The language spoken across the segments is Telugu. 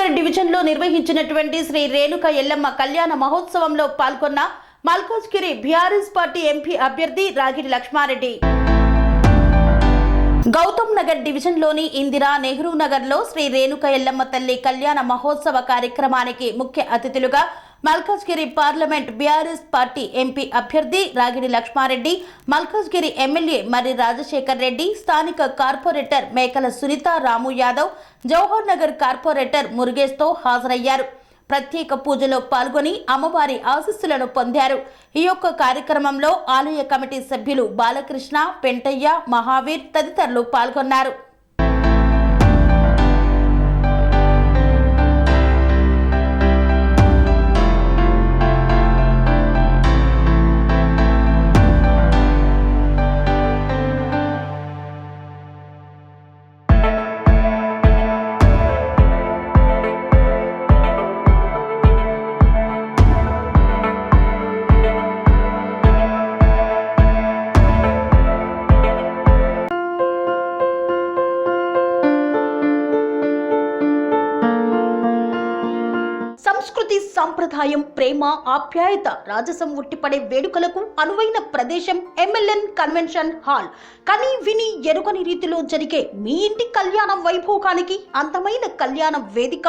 నగర్ డివిజన్ లో నిర్వహించినటువంటి శ్రీ రేణుక ఎల్లమ్మ కళ్యాణ మహోత్సవంలో పాల్గొన్న మల్కాజ్గిరి బీఆర్ఎస్ పార్టీ ఎంపీ అభ్యర్థి రాగిడి లక్ష్మారెడ్డి. గౌతమ్ నగర్ డివిజన్ లోని ఇందిరా నెహ్రూ నగర్ లో శ్రీ రేణుక ఎల్లమ్మ తల్లి కళ్యాణ మహోత్సవ కార్యక్రమానికి ముఖ్య అతిథులుగా Malkajgiri parliament BRS party MP అభ్యర్థి రాగిడి లక్ష్మారెడ్డి, మల్కాజ్గిరి ఎమ్మెల్యే మర్రి రాజశేఖర్ రెడ్డి, స్థానిక కార్పొరేటర్ మేకల సునీత రాము యాదవ్, జవహర్ నగర్ కార్పొరేటర్ మురుగేష్తో హాజరయ్యారు. ప్రత్యేక పూజలో పాల్గొని అమ్మవారి ఆశీస్సులను పొందారు. ఈ యొక్క కార్యక్రమంలో ఆలయ కమిటీ సభ్యులు బాలకృష్ణ, పెంటయ్య, మహావీర్ తదితరులు పాల్గొన్నారు. సంస్కృతి, సంప్రదాయం, ప్రేమ, ఆప్యాయత, రాజసం ఉట్టిపడే వేడుకలకు అనువైన ప్రదేశం ఎంఎల్ఎన్ కన్వెన్షన్ హాల్. కని విని ఎరుగని రీతిలో జరిగే మీ ఇంటి కళ్యాణ వైభోగానికి అందమైన కళ్యాణ వేదిక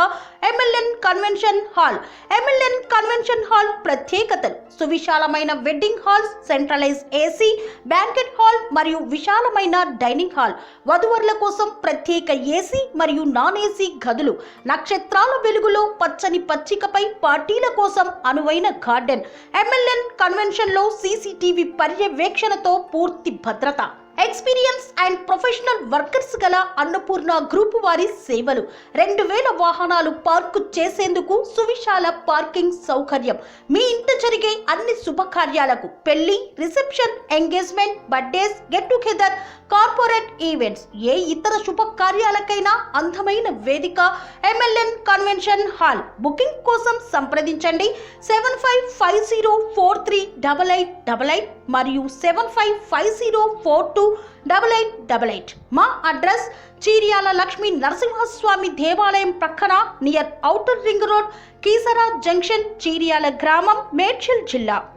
MLN convention hall. MLN convention hall ప్రత్యేకతలు: సువిశాలమైన wedding hall, centralise AC banquet hall మరియు విశాలమైన డైనింగ్ హాల్, వధువరుల కోసం ప్రత్యేక ఏసీ మరియు నాన్ ఏసీ గదులు, నక్షత్రాల వెలుగులో పచ్చని పచ్చికపై పార్టీల కోసం అనువైన గార్డెన్. ఎంఎల్ఎన్ కన్వెన్షన్ లో సీసీటీవీ పర్యవేక్షణతో పూర్తి భద్రత. ఎక్స్పీరియన్స్ అండ్ ప్రొఫెషనల్ వర్కర్స్ గల అన్నపూర్ణ గ్రూప్ వారి సేవలు. 2000 వాహనాలు పార్కు చేసేందుకు సువిశాల పార్కింగ్ సౌకర్యం. మీ ఇంట జరిగే అన్ని శుభకార్యాలకు, పెళ్లి, reception, engagement, birthdays, get together, corporate events, ఏ ఇతర శుభకార్యాలకైనా అందమైన వేదిక ఎంఎల్ఎన్ కన్వెన్షన్ హాల్. బుకింగ్ కోసం సంప్రదించండి 7550438888 మరియు 7550428888. మా అడ్రస్ చీర్యాల లక్ష్మీ నరసింహస్వామి దేవాలయం ప్రక్కన, near outer ring road, Keesara junction, Cheeryal గ్రామం, మేడ్చల్ జిల్లా.